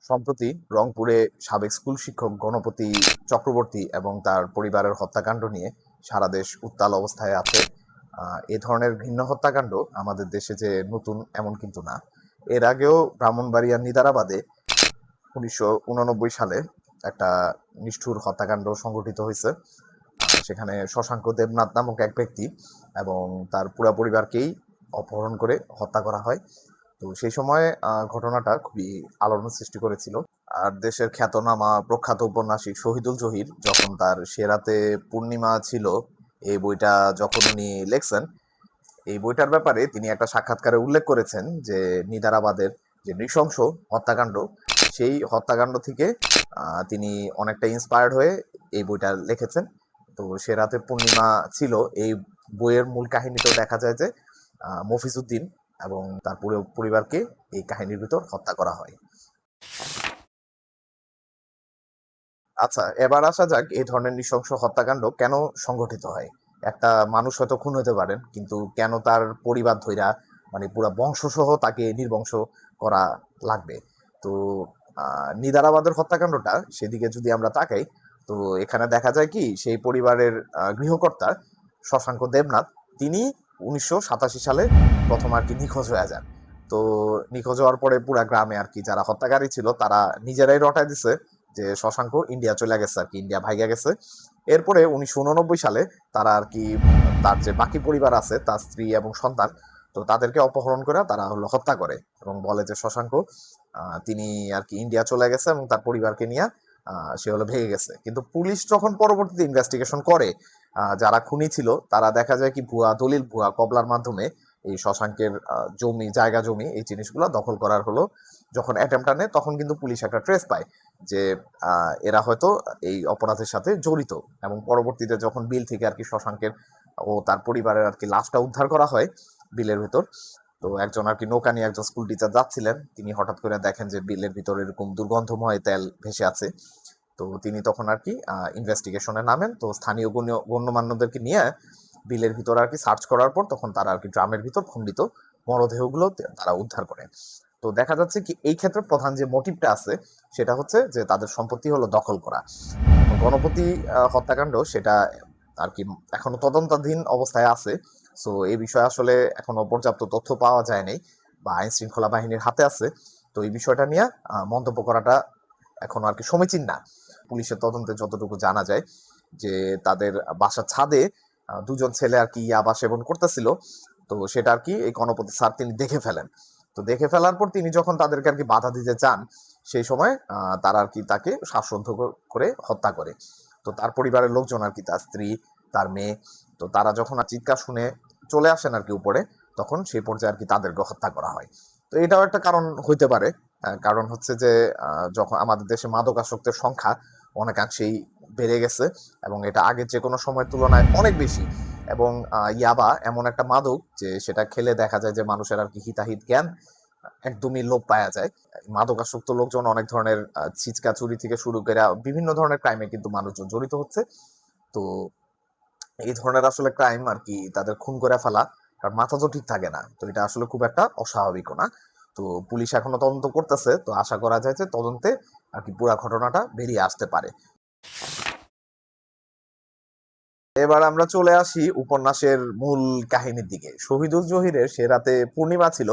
সম্প্রতি রংপুরে সাবেক স্কুল শিক্ষক গণপতি চক্রবর্তী এবং তার পরিবারের হত্যাকাণ্ড নিয়ে সারা দেশ উত্তাল অবস্থায় আছে। এ ধরনের ঘৃণ্য হত্যাকাণ্ড আমাদের দেশে যে নতুন এমন কিন্তু না। এর আগেও ব্রাহ্মণবাড়িয়ার নিদারাবাদে 1989 সালে একটা নিষ্ঠুর হত্যাকাণ্ড সংঘটিত হয়েছে। সেখানে শশাঙ্ক দেবনাথ নামক এক ব্যক্তি এবং তার পুরো পরিবারকেই অপহরণ করে হত্যা করা হয়। তো সেই সময় ঘটনাটা খুবই আলোড়ন সৃষ্টি করেছিল। আর দেশের খ্যাতনামা প্রখ্যাত ঔপন্যাসিক শহীদুল জহির যখন তার সে রাতে পূর্ণিমা ছিল এই বইটা যখন উনি লেখছেন, এই বইটার ব্যাপারে তিনি একটা সাক্ষাৎকারে উল্লেখ করেছেন যে নিদারাবাদের যে নৃশংস হত্যাকাণ্ড, সেই হত্যাকাণ্ড থেকে তিনি অনেকটা ইন্সপায়ার্ড হয়ে এই বইটা লিখেছেন। তো সে রাতে পূর্ণিমা ছিল এই বইয়ের মূল কাহিনীতেও দেখা যায় যে মফিজউদ্দিন এবং তার পুরো পরিবারকে এই কাহিনীর ভিতর হত্যা করা হয়। আচ্ছা, এবার আসা যাক এই ধরনের নৃশংস হত্যাকাণ্ড কেন সংঘটিত হয়। একটা মানুষ হয়তো খুন হতে পারেন, কিন্তু কেন তার পরিবার ধইরা মানে পুরো বংশসহ তাকে নির্বংশ করা লাগবে? তো নিদারাবাদের হত্যাকাণ্ডটা সেদিকে যদি আমরা তাকাই, তো এখানে দেখা যায় কি সেই পরিবারের গৃহকর্তা শশাঙ্ক দেবনাথ, তিনি 1987 সালে প্রথম আর কি নিখোঁজ হয়ে যান। তো নিখোঁজ হওয়ার পরে পুরা গ্রামে আর কি যারা হত্যাকারী ছিল তারা নিজেরাই রটায় দিছে যে শশাঙ্ক ইন্ডিয়া চলে গেছে, আর কি ইন্ডিয়া ভাইগা গেছে। এরপরে 1989 সালে তারা আর কি তার যে বাকি পরিবার আছে, তার স্ত্রী এবং সন্তান, তো তাদেরকে অপহরণ করে তারা হলো হত্যা করে এবং বলে যে শশাঙ্ক তিনি আর কি ইন্ডিয়া চলে গেছে এবং তার পরিবারকে নিয়ে সে হলো ভেগে গেছে। কিন্তু পুলিশ যখন পরবর্তীতে ইনভেস্টিগেশন করে, যারা খুনি ছিল তারা দেখা যায় কি ভুয়া দলিল, ভুয়া কবলার মাধ্যমে এই শশাঙ্কের জমি, জায়গা জমি, এই জিনিসগুলো দখল করার হলো যখন অ্যাটেম্পটা নেয়, তখন কিন্তু পুলিশ একটা ট্রেস পায় যে এরা হয়তো এই অপরাধের সাথে জড়িত। এবং পরবর্তীতে যখন বিল থেকে আর কি শশাঙ্কের ও তার পরিবারের আর কি লাশটা উদ্ধার করা হয় বিলের ভিতর, তো একজন আর কি নৌকা নিয়ে একজন স্কুল টিচার যাচ্ছিলেন, তিনি হঠাৎ করে দেখেন যে বিলের ভিতর এরকম দুর্গন্ধময় তেল ভেসে আছে। তো তিনি তখন আর কি ইনভেস্টিগেশনে নামেন। তো স্থানীয় গণ্যমান্যদেরকে নিয়ে বিলের ভিতর আর কি সার্চ করার পর তখন তারা আর কি ড্রামের ভিতর খণ্ডিত মরদেহগুলো তারা উদ্ধার করে। তো দেখা যাচ্ছে কি এই ক্ষেত্রে প্রধান যে মোটিভটা আছে সেটা হচ্ছে যে তাদের সম্পত্তি হলো দখল করা। গণপতি হত্যাকাণ্ড সেটা আর কি এখনো তদন্তাধীন অবস্থায় আছে। সো এই বিষয়ে আসলে এখনো পর্যাপ্ত তথ্য পাওয়া যায়নি বা আইন শৃঙ্খলা বাহিনীর হাতে আছে। তো এই বিষয়টা নিয়ে মন্তব্য করাটা এখনো আর কি সমীচীন না। পুলিশের তদন্তে যতটুকু জানা যায় যে তাদের বাসার ছাদে দুজন ছেলে আর কি ইয়াবা সেবন করতেছিল। তো সেটা আর কি এই গণপতি স্যার তিনি দেখে ফেলেন। তো দেখে ফেলার পর তিনি যখন তাদেরকে আর কি বাধা দিতে চান, সেই সময় তারা আর কি তাকে শ্বাসরুদ্ধ করে হত্যা করে। তো তার পরিবারের লোকজন আর কি তার স্ত্রী, তার মেয়ে, তো তারা যখন আর চিৎকার শুনে চলে আসেন আর কি উপরে, তখন সেই পর্যায়ে আর কি তাদেরকে হত্যা করা হয়। তো এটাও একটা কারণ হইতে পারে। কারণ হচ্ছে যে যখন আমাদের দেশে মাদকাসক্তের সংখ্যা অনেকাংশেই বেড়ে গেছে এবং এটা আগের যে কোনো সময়ের তুলনায় অনেক বেশি। এবং ইয়াবা এমন একটা মাদক যে সেটা খেলে দেখা যায় যে মানুষের আর কি হিতাহিত জ্ঞান একদমই লোপ পাওয়া যায়। মাদকাসক্ত লোকজন অনেক ধরনের ছিচকা চুরি থেকে শুরু করে বিভিন্ন ধরনের ক্রাইমে কিন্তু মানুষজন জড়িত হচ্ছে। তো এই ধরনের আসলে ক্রাইম আর কি তাদের খুন করে ফেলা, কারণ মাথা তো ঠিক থাকে না, তো এটা আসলে খুব একটা অস্বাভাবিকও না। তো পুলিশ এখনো তদন্ত করতেছে, তো আশা করা যায় যে তদন্তে আর কি পুরো ঘটনাটা বেরিয়ে আসতে পারে। এবার আমরা চলে আসি উপন্যাসের মূল কাহিনীর দিকে। শহীদুল জহিরের সে রাতে পূর্ণিমা ছিল,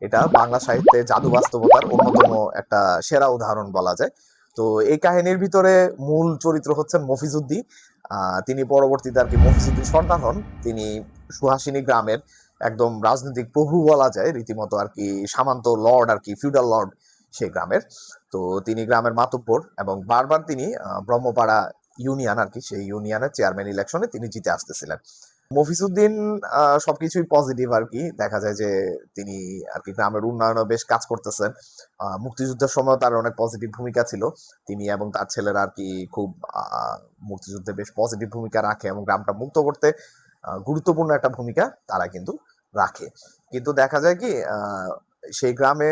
এটা বাংলা সাহিত্যে জাদু বাস্তবতার অন্যতম একটা সেরা উদাহরণ বলা যায়। তো এই কাহিনীর ভিতরে মূল চরিত্র হচ্ছেন মফিজউদ্দিন। তিনি পরবর্তীতে আর কি মফিজউদ্দিন সর্দার হন। তিনি সুহাসিনী গ্রামের একদম রাজনৈতিক প্রভু বলা যায়, রীতিমতো আর কি সামান্ত লর্ড আর কি, ফিউডাল লর্ড সেই গ্রামের। তো তিনি গ্রামের মাতব্বর এবং বারবার তিনি ব্রহ্মপাড়া ইউনিয়ন আর কি, সেই ইউনিয়নের চেয়ারম্যান ইলেকশনে তিনি জিতে আসতেছিলেন। মফিজউদ্দিন সবকিছুই পজিটিভ আর কি, দেখা যায় যে তিনি আর কি গ্রামের উন্নয়নে বেশ কাজ করতেছেন। মুক্তিযুদ্ধের সময় তার অনেক পজিটিভ ভূমিকা ছিল। তিনি এবং তার ছেলেরা আর কি খুব মুক্তিযুদ্ধে বেশ পজিটিভ ভূমিকা রাখে এবং গ্রামটা মুক্ত করতে গুরুত্বপূর্ণ একটা ভূমিকা তারা কিন্তু রাখে। কিন্তু দেখা যায় কি সেই গ্রামে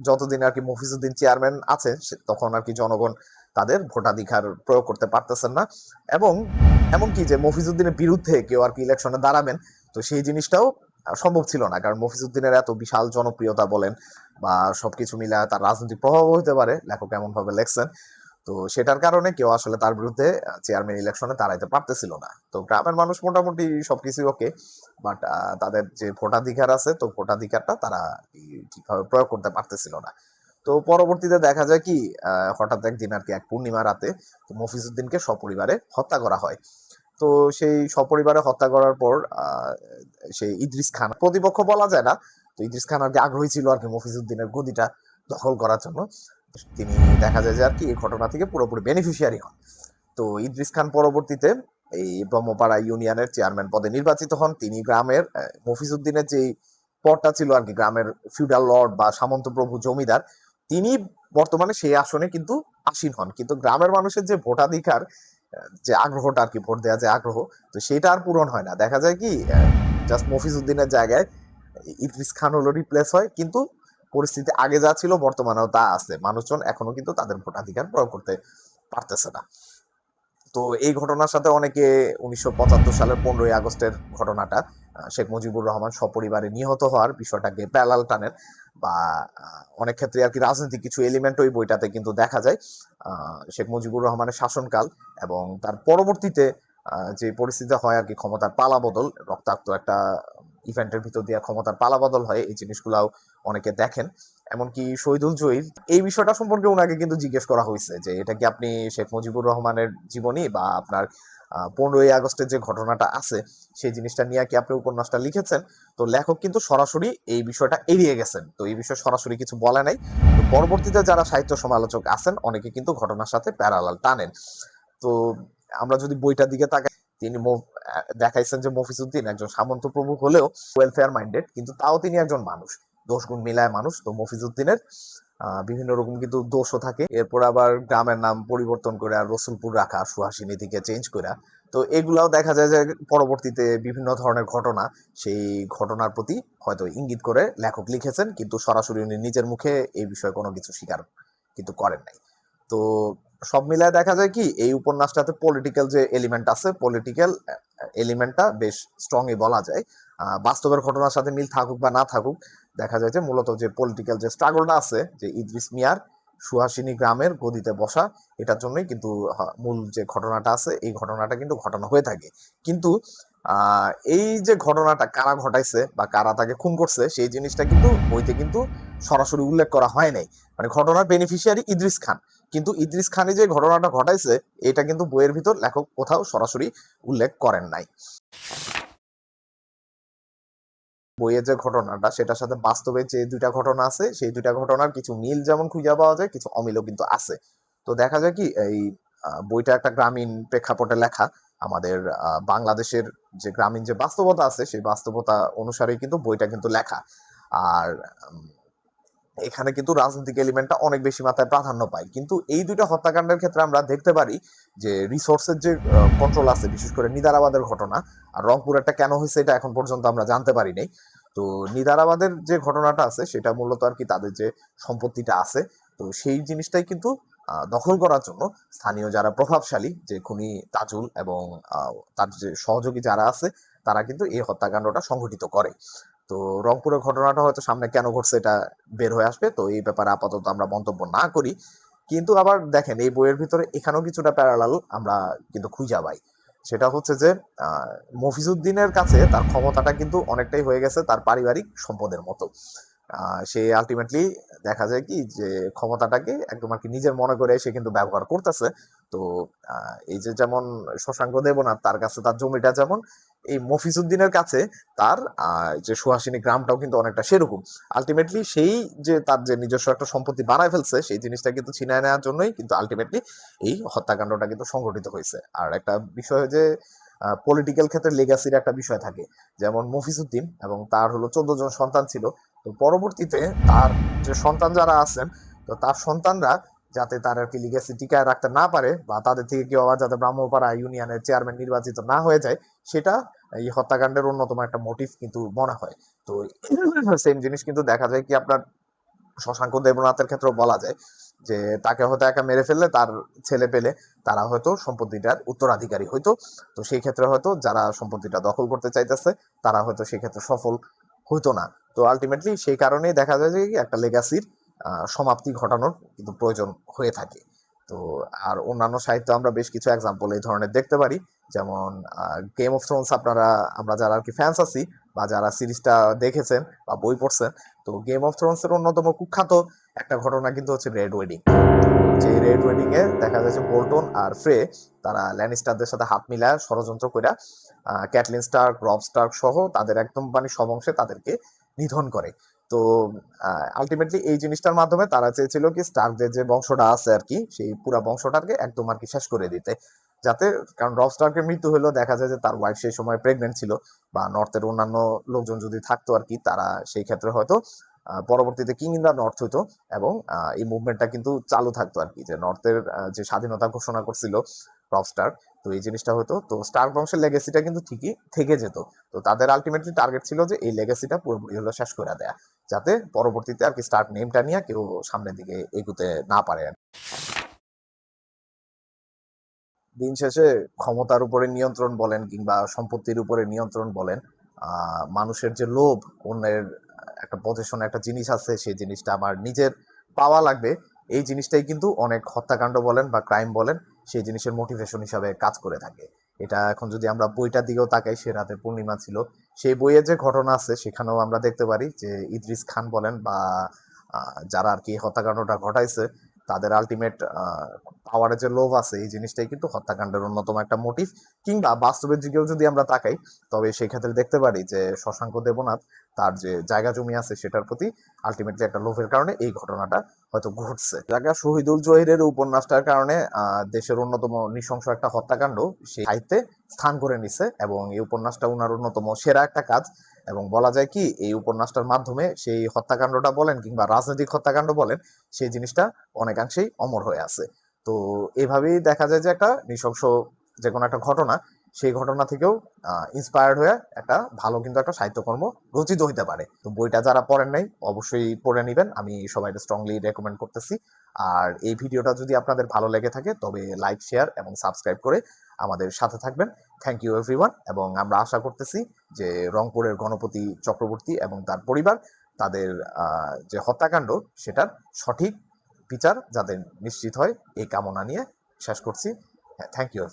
যতদিন আর কি মফিজউদ্দিন চেয়ারম্যান আছে তখন আর কি জনগণ তাদের ভোটাধিকার প্রয়োগ করতে পারতেছেন না। এবং এমনকি যে মফিজউদ্দিনের বিরুদ্ধে কেউ আর কি ইলেকশনে দাঁড়াবেন, তো সেই জিনিসটাও সম্ভব ছিল না, কারণ মফিজউদ্দিনের এত বিশাল জনপ্রিয়তা বলেন বা সবকিছু মিলে তার রাজনৈতিক প্রভাবও হতে পারে, লেখক এমন ভাবে লেখছেন। তো সেটার কারণে কেউ আসলে তার বিরুদ্ধে চেয়ারম্যান ইলেকশনে দাঁড়াইতে পারতেছিল না। তো গ্রামের মানুষ মোটামুটি সবকিছু ওকে, বাট তাদের যে ভোটাধিকার আছে, তো ভোটাধিকারটা তারা ঠিকভাবে প্রয়োগ করতে পারতেছিল না। তো পরবর্তীতে দেখা যায় কি, হঠাৎ একদিন আর কি এক পূর্ণিমা রাতে মফিজউদ্দিনকে সপরিবারে হত্যা করা হয়। তো সেই সপরিবারে হত্যা করার পর সেই ইদ্রিস খান, প্রতিপক্ষ বলা যায় না, তো ইদ্রিস খান আর কি আগ্রহী ছিল আর কি মফিজউদ্দিনের গদিটা দখল করার জন্য। তিনি দেখা যায় যে আর কি এই ঘটনা থেকে পুরোপুরি বেনিফিশিয়ারি হন। তো ইদ্রিস খান পরবর্তীতে এই ব্রহ্মপাড়া ইউনিয়নের চেয়ারম্যান পদে নির্বাচিত হন। তিনি গ্রামের মফিজউদ্দিনের যে পদটা ছিল আর কি, গ্রামের ফিউডাল লর্ড বা সামন্ত প্রভু জমিদার, তিনি বর্তমানে সেই আসনে কিন্তু আসীন হন। কিন্তু গ্রামের মানুষের যে ভোটাধিকার, যে আগ্রহটা আর কি, ভোট দেওয়া যে আগ্রহ, তো সেটা আর পূরণ হয় না। দেখা যায় কি, জাস্ট মফিজউদ্দিনের জায়গায় ইদ্রিস খান হলো রিপ্লেস হয়, কিন্তু পরিস্থিতি আগে যা ছিল বর্তমানেও তা আছে, মানুষজন এখনো কিন্তু তাদের ভোটাধিকার প্রয়োগ করতে পারতেছে না। তো এই ঘটনার সাথে অনেকে 1975 সালের 15ই আগস্টের ঘটনাটা, শেখ মুজিবুর রহমান সপরিবারে নিহত হওয়ার বিষয়টাকে প্যারালাল টানেন, বা অনেক ক্ষেত্রে আর কি রাজনৈতিক কিছু এলিমেন্ট ওই বইটাতে কিন্তু দেখা যায়। শেখ মুজিবুর রহমানের শাসনকাল এবং তার পরবর্তীতে যে পরিস্থিতি হয় আর কি, ক্ষমতার পালাবদল, রক্তাক্ত একটা ইভেন্টের ভিতর দিয়ে ক্ষমতার পালাবদল হয়, এই জিনিসগুলাও অনেকে দেখেন। এমনকি শহীদুল জহির, এই বিষয়টা সম্পর্কে ওনাকে কিন্তু জিজ্ঞেস করা হয়েছে যে এটা কি আপনি শেখ মুজিবুর রহমানের জীবনী বা আপনার 15ই আগস্টের যে ঘটনাটা আছে সেই জিনিসটা নিয়ে কি আপনি উপন্যাসটা লিখেছেন? তো লেখক কিন্তু সরাসরি এই বিষয়টা এড়িয়ে গেছেন, তো এই বিষয়ে সরাসরি কিছু বলে নাই। তো পরবর্তীতে যারা সাহিত্য সমালোচক আছেন অনেকে কিন্তু ঘটনার সাথে প্যারালাল টানেন। তো আমরা যদি বইটার দিকে তাকাই, তিনি দেখাইছেন যে মফিজউদ্দিন একজন সামন্ত প্রভু হলেও ওয়েলফেয়ার মাইন্ডেড, কিন্তু তাও তিনি একজন মানুষ, দোষ গুণ মিলায় মানুষ। তো মফিজউদ্দিনের বিভিন্ন রকম কিন্তু দোষও থাকে। এরপর আবার গ্রামের নাম পরিবর্তন করে আর রসুলপুর রাখা, সুহাসিনী থেকে চেঞ্জ করে। তো এগুলাও দেখা যায় যে পরবর্তীতে বিভিন্ন ধরনের ঘটনা, সেই ঘটনার প্রতি হয়তো ইঙ্গিত করে লেখক লিখেছেন, কিন্তু সরাসরি উনি নিজের মুখে এই বিষয়ে কোনো কিছু স্বীকার কিন্তু করেন নাই। তো সব মিলায় দেখা যায় কি, এই উপন্যাসটাতে পলিটিক্যাল যে এলিমেন্ট আছে, পলিটিক্যাল এলিমেন্টটা বেশ স্ট্রংই বলা যায়। বাস্তবের ঘটনার সাথে মিল থাকুক বা না থাকুক, দেখা যায় যে মূলত যে পলিটিক্যাল যে স্ট্রাগলটা আছে, যে ইদ্রিস মিয়ার সুহাসিনী গ্রামের গদিতে বসা, এটার জন্যই কিন্তু মূল যে ঘটনাটা আছে এই ঘটনাটা কিন্তু ঘটনা হয়ে থাকে। কিন্তু এই যে ঘটনাটা কারা ঘটাইছে বা কারা তাকে খুন করছে, সেই জিনিসটা কিন্তু বইতে কিন্তু সরাসরি উল্লেখ করা হয় নাই। মানে ঘটনার বেনিফিশিয়ারি ইদ্রিস খান, কিন্তু ইদ্রিস খানি যে ঘটনাটা ঘটাইছে এটা কিন্তু বইয়ের ভিতর লেখক কোথাও সরাসরি উল্লেখ করেন নাই। বইয়ের যে ঘটনাটা সেটার সাথে বাস্তবে যে দুইটা ঘটনা আছে, সেই দুইটা ঘটনার কিছু মিল যেমন খুঁজে পাওয়া যায়, কিছু অমিলও কিন্তু আছে। তো দেখা যায় কি, এই বইটা একটা গ্রামীণ প্রেক্ষাপটে লেখা। আমাদের বাংলাদেশের যে গ্রামীণ যে বাস্তবতা আছে সেই বাস্তবতা অনুসারেই কিন্তু বইটা কিন্তু লেখা। আর এখানে কিন্তু রাজনৈতিক এলিমেন্টটা অনেক বেশি মাত্রায় প্রাধান্য পায়। কিন্তু এই দুইটা হত্যাকাণ্ডের ক্ষেত্রে আমরা দেখতে পারি যে রিসোর্সের যে কন্ট্রোল আছে, বিশেষ করে নিদারাবাদের ঘটনা আর রংপুরেরটা কেন হয়েছে এটা এখন পর্যন্ত আমরা জানতে পারি নাই। তো নিদারাবাদের যে ঘটনাটা আছে সেটা মূলত আর কি তাদের যে সম্পত্তিটা আছে, তো সেই জিনিসটাই কিন্তু দখল করার জন্য স্থানীয় যারা প্রভাবশালী, যে খুনি তাজুল এবং তার যে সহযোগী যারা আছে, তারা কিন্তু এই হত্যাকাণ্ডটা সংঘটিত করে। তো রংপুরের ঘটনাটা হয়তো সামনে কেন ঘটছে এটা বের হয়ে আসবে, তো এই ব্যাপারে আপাতত আমরা মন্তব্য না করি। কিন্তু আবার দেখেন এই বইয়ের ভিতরে এখানেও কিছুটা প্যারালাল আমরা কিন্তু খুঁজা পাই। সেটা হচ্ছে যে আহ মফিজউদ্দিনের কাছে তার ক্ষমতাটা কিন্তু অনেকটাই হয়ে গেছে তার পারিবারিক সম্পদের মতো। সে আলটিমেটলি দেখা যায় কি যে ক্ষমতাটাকে একদম আর কি নিজের মনে করে সে কিন্তু ব্যবহার করতেছে। তো এই যে যেমন শশাঙ্ক দেবনাথ, তার কাছে তার জমিটা যেমন, এই মফিজউদ্দিনের কাছে তার যে সুহাসিনী গ্রামটাও কিন্তু অনেকটা সেরকম। আলটিমেটলি সেই যে তার যে নিজস্ব একটা সম্পত্তি বানায় ফেলছে সেই জিনিসটা কিন্তু ছিনায় নেওয়ার জন্যই কিন্তু আলটিমেটলি এই হত্যাকাণ্ডটা কিন্তু সংঘটিত হয়েছে। আর একটা বিষয় যে পলিটিক্যাল ক্ষেত্রে লেগাসির একটা বিষয় থাকে, যেমন মফিজউদ্দিন এবং তার হলো 14 জন সন্তান ছিল। তো পরবর্তীতে তার যে সন্তান যারা আছেন, তো তার সন্তানরা যাতে তার আর কি লিগেসি টিকায় রাখতে না পারে, বা তাদের থেকে কেউ আবার যাতে ব্রাহ্মণপাড়া ইউনিয়নের চেয়ারম্যান নির্বাচিত না হয়ে যায়, সেটা এই হত্যাকাণ্ডের অন্যতম একটা মোটিভ কিন্তু মনে হয়। তো সেম জিনিস কিন্তু দেখা যায় কি আপনার শশাঙ্ক দেবনাথের ক্ষেত্রেও বলা যায় যে তাকে হয়তো একা মেরে ফেললে তার ছেলে পেলে তারা হয়তো সম্পত্তিটার উত্তরাধিকারী হইতো। তো সেই ক্ষেত্রে হয়তো যারা সম্পত্তিটা দখল করতে চাইতেছে তারা হয়তো সেই ক্ষেত্রে সফল হইতো না। তো আলটিমেটলি সেই কারণেই দেখা যায় যে একটা লেগাসির সমাপ্তি ঘটানোর কিন্তু প্রয়োজন হয়ে থাকে। তো আর অন্যান্য সাহিত্য আমরা বেশ কিছু এক্সাম্পল এই ধরনের দেখতে পারি, যেমন গেম অফ থ্রোনস। আমরা যারা আর কি ফ্যান্স আছি বা যারা সিরিজটা দেখেছেন বা বই পড়ছেন, তো গেম অফ থ্রোনস এর অন্যতম কুখ্যাত একটা ঘটনা কিন্তু হচ্ছে রেড ওয়েডিং। যে রেড ওয়েডিং এ দেখা যাচ্ছে বোল্টন আর ফ্রে তারা ল্যানিস্টারদের সাথে হাত মিলায় ষড়যন্ত্র করে ক্যাটলিন স্টার্ক, রব স্টার্ক সহ তাদের একদম মানে সব অংশে তাদেরকে নিধন করে। তো আলটিমেটলি এই জিনিসটার মাধ্যমে তারা চেয়েছিল কি স্টার্কদের যে বংশটা আছে আর কি সেই পুরা বংশটাকে একদম আর কি শেষ করে দিতে, যাতে, কারণ রব স্টার্কের মৃত্যু হলো দেখা যায় যে তার ওয়াইফ সেই সময় প্রেগনেন্ট ছিল, বা নর্থের অন্যান্য লোকজন যদি থাকতো আর কি তারা সেই ক্ষেত্রে হয়তো পরবর্তীতে কিং ইন দা নর্থ হইতো, এবং এই মুভমেন্টটা কিন্তু চালু থাকতো আর কি, যে নর্থের যে স্বাধীনতা ঘোষণা করছিল রব স্টার্ক, তো এই জিনিসটা হতো, তো স্টার্ক বংশের লেগেসিটা কিন্তু ঠিকই থেকে যেত। তো তাদের আলটিমেটলি টার্গেট ছিল যে এই লেগেসিটা পুরোপুরি হলো শেষ করে দেয়া, যাতে পরবর্তীতে আর কি স্টার্ক নেমটা নিয়ে কেউ সামনের দিকে এগুতে না পারে। দিন শেষে ক্ষমতার উপরে নিয়ন্ত্রণ বলেন কিংবা সম্পত্তির উপরে নিয়ন্ত্রণ বলেন, মানুষের যে লোভ, অন্যের একটা পজিশনে একটা জিনিস আছে সেই জিনিসটা আমার নিজের পাওয়া লাগবে, এই জিনিসটাই কিন্তু অনেক হত্যাকাণ্ড বলেন বা ক্রাইম বলেন সেই জিনিসের মোটিভেশন হিসাবে কাজ করে থাকে। এটা এখন যদি আমরা বইটার দিকেও তাকাই, সে রাতে পূর্ণিমা ছিল, সেই বইয়ে যে ঘটনা আছে সেখানেও আমরা দেখতে পারি যে ইদ্রিস খান বলেন বা যারা আর কি হত্যাকাণ্ডটা ঘটাইছে তাদের আলটিমেট পাওয়ারের যে লোভ আছে এই জিনিসটাই কিন্তু হত্যাকাণ্ডের অন্যতম একটা মোটিভ। কিংবা বাস্তবের দিকেও যদি আমরা তাকাই, তবে সেই ক্ষেত্রে দেখতে পারি যে শশাঙ্ক দেবনাথ তার যে জায়গা জমি আছে সেটার প্রতি আলটিমেটলি একটা লোভের কারণে এই ঘটনাটা হয়তো ঘটছে। জায়গা শহীদুল জহিরের উপন্যাসটার কারণে দেশের অন্যতম নৃশংস একটা হত্যাকাণ্ড সেই সাহিত্যে স্থান করে নিছে, এবং এই উপন্যাসটা ওনার অন্যতম সেরা একটা কাজ। এবং বলা যায় কি এই উপন্যাসটার মাধ্যমে সেই হত্যাকাণ্ডটা বলেন কিংবা রাজনৈতিক হত্যাকাণ্ড বলেন সেই জিনিসটা অনেকাংশেই অমর হয়ে আছে। তো এভাবেই দেখা যায় যে একটা নৃশংস যে কোনো একটা ঘটনা, সেই ঘটনা থেকেও ইন্সপায়ার্ড হয়ে একটা ভালো কিন্তু একটা সাহিত্যকর্ম রচিত হইতে পারে। তো বইটা যারা পড়েন নাই অবশ্যই পড়ে নেবেন, আমি সবাইকে স্ট্রংলি রেকমেন্ড করতেছি। আর এই ভিডিওটা যদি আপনাদের ভালো লেগে থাকে তবে লাইক, শেয়ার এবং সাবস্ক্রাইব করে আমাদের সাথে থাকবেন। Thank you everyone. এবং আমরা আশা করতেছি যে রংপুরের গণপতি চক্রবর্তী এবং তার পরিবার তাদের যে হত্যাকাণ্ড সেটার সঠিক বিচার যাতে নিশ্চিত হয় এই কামনা নিয়ে শেষ করছি। Thank you.